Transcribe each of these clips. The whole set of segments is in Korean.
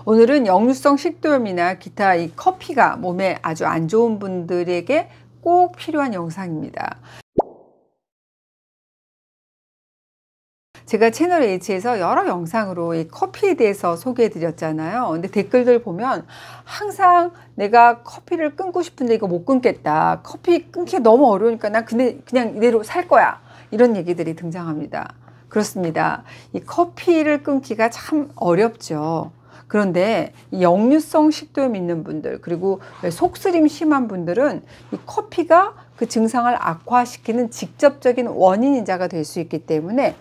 오늘은 역류성 식도염이나 기타 이 커피가 몸에 아주 안 좋은 분들에게 꼭 필요한 영상입니다. 제가 채널 H에서 여러 영상으로 이 커피에 대해서 소개해 드렸잖아요. 근데 댓글들 보면 항상 내가 커피를 끊고 싶은데 이거 못 끊겠다. 커피 끊기가 너무 어려우니까 난 그냥 이대로 살 거야. 이런 얘기들이 등장합니다. 그렇습니다. 이 커피를 끊기가 참 어렵죠. 그런데 이 역류성 식도염 있는 분들, 그리고 속쓰림 심한 분들은 이 커피가 그 증상을 악화시키는 직접적인 원인인자가 될 수 있기 때문에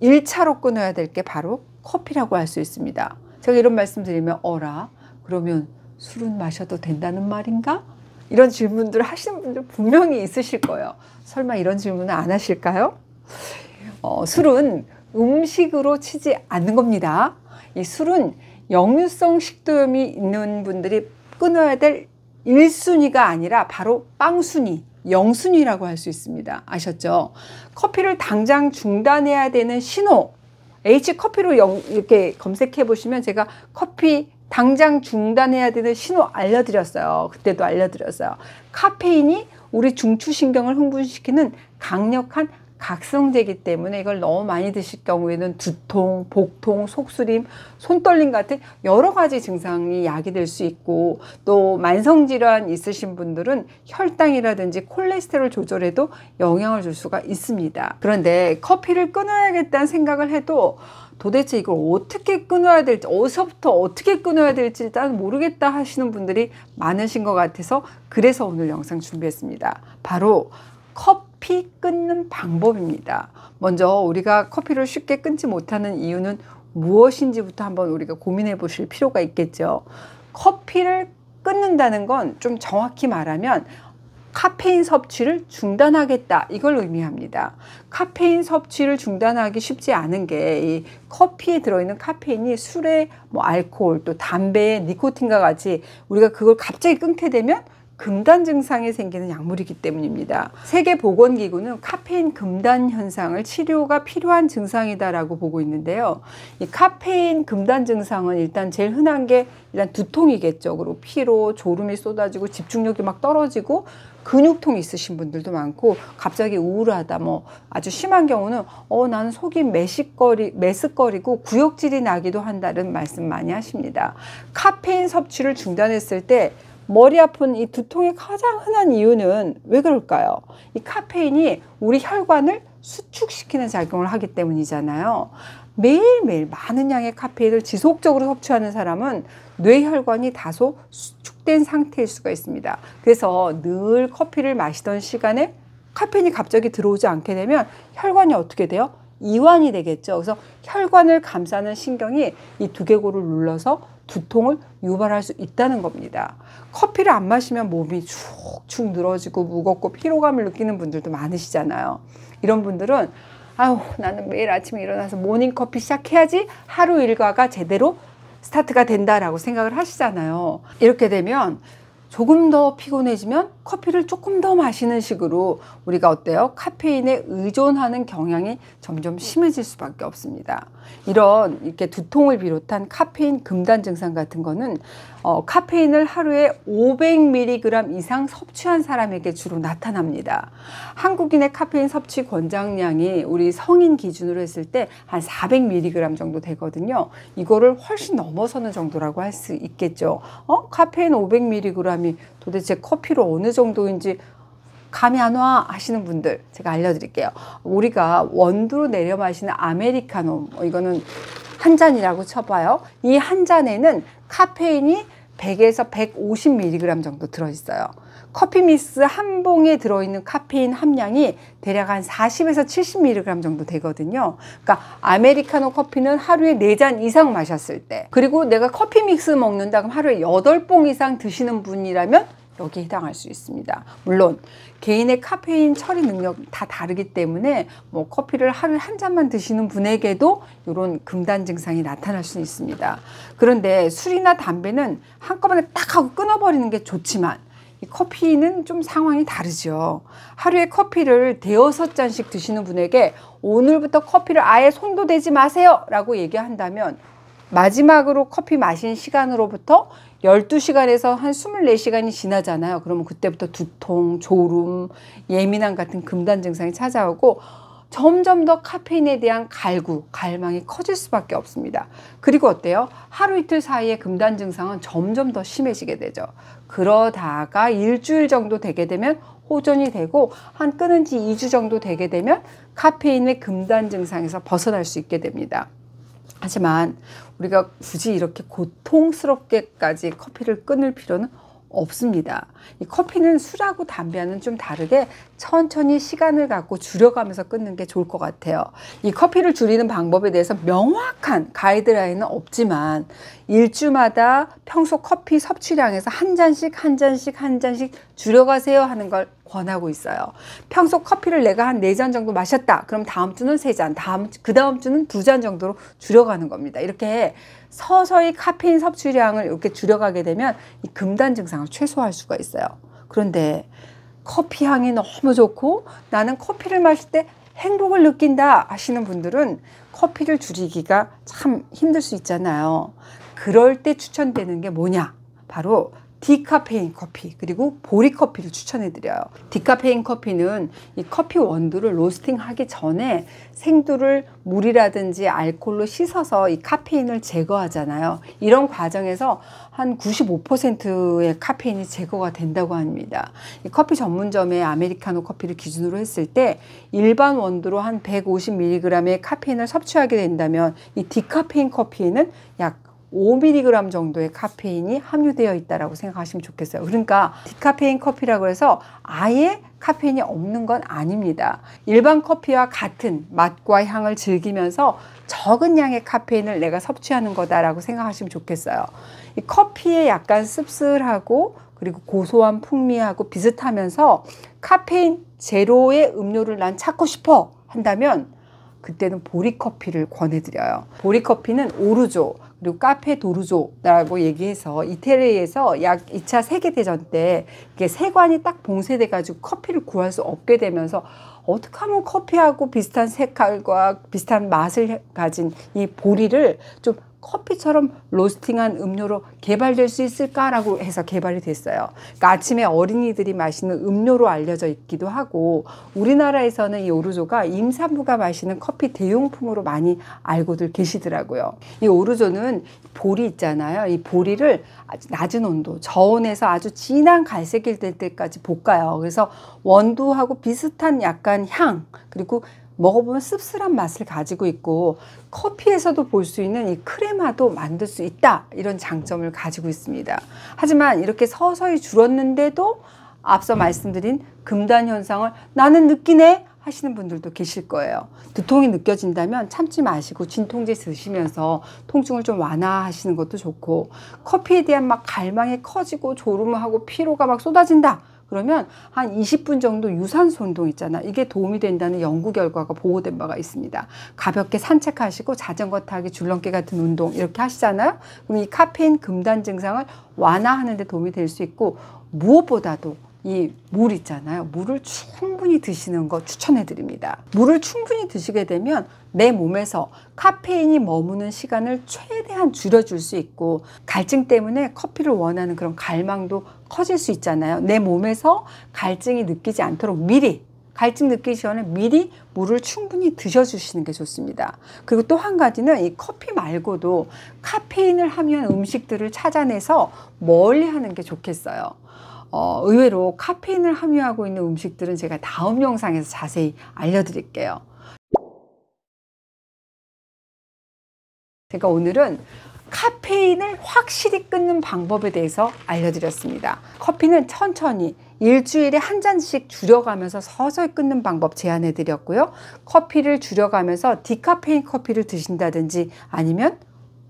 1차로 끊어야 될 게 바로 커피라고 할 수 있습니다. 제가 이런 말씀 드리면 어라? 그러면 술은 마셔도 된다는 말인가? 이런 질문들을 하시는 분들 분명히 있으실 거예요. 설마 이런 질문을 안 하실까요? 술은 음식으로 치지 않는 겁니다. 이 술은 역류성 식도염이 있는 분들이 끊어야 될 1순위가 아니라 바로 빵순위, 0순위라고 할 수 있습니다. 아셨죠? 커피를 당장 중단해야 되는 신호, H커피로 이렇게 검색해 보시면 제가 커피 당장 중단해야 되는 신호 알려드렸어요. 그때도 알려드렸어요. 카페인이 우리 중추신경을 흥분시키는 강력한 각성제이기 때문에 이걸 너무 많이 드실 경우에는 두통, 복통, 속쓰림, 손떨림 같은 여러 가지 증상이 야기될 수 있고, 또 만성질환 있으신 분들은 혈당이라든지 콜레스테롤 조절에도 영향을 줄 수가 있습니다. 그런데 커피를 끊어야겠다는 생각을 해도 도대체 이걸 어떻게 끊어야 될지, 어디서부터 어떻게 끊어야 될지 일단 모르겠다 하시는 분들이 많으신 것 같아서 그래서 오늘 영상 준비했습니다. 바로 커피 끊는 방법입니다. 먼저 우리가 커피를 쉽게 끊지 못하는 이유는 무엇인지부터 한번 우리가 고민해 보실 필요가 있겠죠. 커피를 끊는다는 건 좀 정확히 말하면 카페인 섭취를 중단하겠다, 이걸 의미합니다. 카페인 섭취를 중단하기 쉽지 않은 게 이 커피에 들어있는 카페인이 술에 알코올, 또 담배에 니코틴과 같이 우리가 그걸 갑자기 끊게 되면 금단 증상이 생기는 약물이기 때문입니다. 세계보건기구는 카페인 금단 현상을 치료가 필요한 증상이다라고 보고 있는데요. 이 카페인 금단 증상은 일단 제일 흔한 게 일단 두통이겠죠. 그리고 피로, 졸음이 쏟아지고 집중력이 막 떨어지고 근육통 있으신 분들도 많고, 갑자기 우울하다, 아주 심한 경우는 나는 속이 메스꺼리고 구역질이 나기도 한다는 말씀 많이 하십니다. 카페인 섭취를 중단했을 때 머리 아픈 이 두통의 가장 흔한 이유는 왜 그럴까요? 이 카페인이 우리 혈관을 수축시키는 작용을 하기 때문이잖아요. 매일매일 많은 양의 카페인을 지속적으로 섭취하는 사람은 뇌혈관이 다소 수축된 상태일 수가 있습니다. 그래서 늘 커피를 마시던 시간에 카페인이 갑자기 들어오지 않게 되면 혈관이 어떻게 돼요? 이완이 되겠죠. 그래서 혈관을 감싸는 신경이 이 두개골을 눌러서 두통을 유발할 수 있다는 겁니다. 커피를 안 마시면 몸이 축축 늘어지고 무겁고 피로감을 느끼는 분들도 많으시잖아요. 이런 분들은 나는 매일 아침에 일어나서 모닝커피 시작해야지 하루 일과가 제대로 스타트가 된다라고 생각을 하시잖아요. 이렇게 되면 조금 더 피곤해지면 커피를 조금 더 마시는 식으로 우리가 어때요? 카페인에 의존하는 경향이 점점 심해질 수밖에 없습니다. 이렇게 두통을 비롯한 카페인 금단 증상 같은 거는 카페인을 하루에 500mg 이상 섭취한 사람에게 주로 나타납니다. 한국인의 카페인 섭취 권장량이 우리 성인 기준으로 했을 때 한 400mg 정도 되거든요. 이거를 훨씬 넘어서는 정도라고 할 수 있겠죠. 카페인 500mg이 도대체 커피로 어느 정도인지 감이 안 와 하시는 분들 제가 알려드릴게요. 우리가 원두로 내려 마시는 아메리카노, 이거는 한 잔이라고 쳐봐요. 이 한 잔에는 카페인이 100에서 150mg 정도 들어있어요. 커피 믹스 한 봉에 들어있는 카페인 함량이 대략 한 40에서 70mg 정도 되거든요. 그러니까 아메리카노 커피는 하루에 4잔 이상 마셨을 때, 그리고 내가 커피 믹스 먹는다 그럼 하루에 8봉 이상 드시는 분이라면 여기에 해당할 수 있습니다. 물론 개인의 카페인 처리 능력 다 다르기 때문에 커피를 하루에 한 잔만 드시는 분에게도 이런 금단 증상이 나타날 수 있습니다. 그런데 술이나 담배는 한꺼번에 딱 하고 끊어버리는 게 좋지만 이 커피는 좀 상황이 다르죠. 하루에 커피를 5-6잔씩 드시는 분에게 오늘부터 커피를 아예 손도 대지 마세요 라고 얘기한다면 마지막으로 커피 마신 시간으로부터 12시간에서 한 24시간이 지나잖아요. 그러면 그때부터 두통, 졸음, 예민함 같은 금단 증상이 찾아오고 점점 더 카페인에 대한 갈망이 커질 수밖에 없습니다. 그리고 어때요? 하루 이틀 사이에 금단 증상은 점점 더 심해지게 되죠. 그러다가 일주일 정도 되게 되면 호전이 되고 한 끊은 지 2주 정도 되게 되면 카페인의 금단 증상에서 벗어날 수 있게 됩니다. 하지만 우리가 굳이 이렇게 고통스럽게까지 커피를 끊을 필요는 없습니다. 이 커피는 술하고 담배와는 좀 다르게 천천히 시간을 갖고 줄여가면서 끊는 게 좋을 것 같아요. 이 커피를 줄이는 방법에 대해서 명확한 가이드라인은 없지만 일주마다 평소 커피 섭취량에서 한 잔씩 줄여가세요 하는 걸 권하고 있어요. 평소 커피를 내가 한 4잔 정도 마셨다. 그럼 다음 주는 3잔, 그 다음 주는 2잔 정도로 줄여가는 겁니다. 이렇게 서서히 카페인 섭취량을 이렇게 줄여가게 되면 이 금단 증상을 최소화할 수가 있어요. 그런데 커피 향이 너무 좋고 나는 커피를 마실 때 행복을 느낀다 하시는 분들은 커피를 줄이기가 참 힘들 수 있잖아요. 그럴 때 추천되는 게 뭐냐? 바로 디카페인 커피 그리고 보리 커피를 추천해 드려요. 디카페인 커피는 이 커피 원두를 로스팅 하기 전에 생두를 물이라든지 알코올로 씻어서 이 카페인을 제거하잖아요. 이런 과정에서 한 95%의 카페인이 제거가 된다고 합니다. 이 커피 전문점의 아메리카노 커피를 기준으로 했을 때 일반 원두로 한 150mg의 카페인을 섭취하게 된다면 이 디카페인 커피에는 약 5mg 정도의 카페인이 함유되어 있다고 생각하시면 좋겠어요. 그러니까 디카페인 커피라고 해서 아예 카페인이 없는 건 아닙니다. 일반 커피와 같은 맛과 향을 즐기면서 적은 양의 카페인을 내가 섭취하는 거다라고 생각하시면 좋겠어요. 이 커피에 약간 씁쓸하고 그리고 고소한 풍미하고 비슷하면서 카페인 제로의 음료를 난 찾고 싶어 한다면 그때는 보리커피를 권해드려요. 보리커피는 오르조 그리고 카페 도르조라고 얘기해서 이태리에서 약 2차 세계대전 때 이게 세관이 딱 봉쇄돼 가지고 커피를 구할 수 없게 되면서 어떻게 하면 커피하고 비슷한 색깔과 비슷한 맛을 가진 이 보리를 좀 커피처럼 로스팅한 음료로 개발될 수 있을까라고 해서 개발이 됐어요. 그러니까 아침에 어린이들이 마시는 음료로 알려져 있기도 하고 우리나라에서는 이 오르조가 임산부가 마시는 커피 대용품으로 많이 알고들 계시더라고요. 이 오르조는 보리 있잖아요. 이 보리를 아주 낮은 온도, 저온에서 아주 진한 갈색이 될 때까지 볶아요. 그래서 원두하고 비슷한 약간 향 그리고 먹어보면 씁쓸한 맛을 가지고 있고 커피에서도 볼 수 있는 이 크레마도 만들 수 있다 이런 장점을 가지고 있습니다. 하지만 이렇게 서서히 줄었는데도 앞서 말씀드린 금단 현상을 나는 느끼네 하시는 분들도 계실 거예요. 두통이 느껴진다면 참지 마시고 진통제 드시면서 통증을 좀 완화하시는 것도 좋고 커피에 대한 막 갈망이 커지고 졸음하고 피로가 막 쏟아진다 그러면 한 20분 정도 유산소 운동 있잖아. 이게 도움이 된다는 연구 결과가 보고된 바가 있습니다. 가볍게 산책하시고 자전거 타기, 줄넘기 같은 운동 이렇게 하시잖아요. 그럼 이 카페인 금단 증상을 완화하는 데 도움이 될 수 있고 무엇보다도 이 물 있잖아요. 물을 충분히 드시는 거 추천해 드립니다. 물을 충분히 드시게 되면 내 몸에서 카페인이 머무는 시간을 최대한 줄여줄 수 있고 갈증 때문에 커피를 원하는 그런 갈망도 커질 수 있잖아요. 내 몸에서 갈증이 느끼지 않도록 미리 갈증 느끼기 전에 미리 물을 충분히 드셔주시는 게 좋습니다. 그리고 또 한 가지는 이 커피 말고도 카페인을 함유한 음식들을 찾아내서 멀리 하는 게 좋겠어요. 의외로 카페인을 함유하고 있는 음식들은 제가 다음 영상에서 자세히 알려드릴게요. 제가 오늘은 카페인을 확실히 끊는 방법에 대해서 알려드렸습니다. 커피는 천천히 일주일에 한 잔씩 줄여가면서 서서히 끊는 방법 제안해 드렸고요. 커피를 줄여가면서 디카페인 커피를 드신다든지 아니면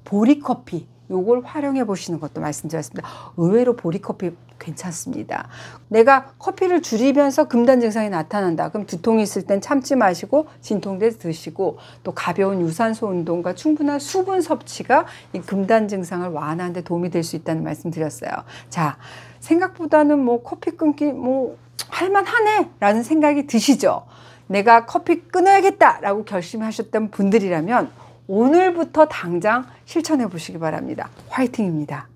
보리커피 요걸 활용해 보시는 것도 말씀드렸습니다. 의외로 보리커피 괜찮습니다. 내가 커피를 줄이면서 금단 증상이 나타난다. 그럼 두통이 있을 땐 참지 마시고 진통제 드시고 또 가벼운 유산소 운동과 충분한 수분 섭취가 이 금단 증상을 완화하는 데 도움이 될 수 있다는 말씀 드렸어요. 자, 생각보다는 뭐 커피 끊기 뭐 할만하네 라는 생각이 드시죠? 내가 커피 끊어야겠다 라고 결심하셨던 분들이라면 오늘부터 당장 실천해 보시기 바랍니다. 화이팅입니다.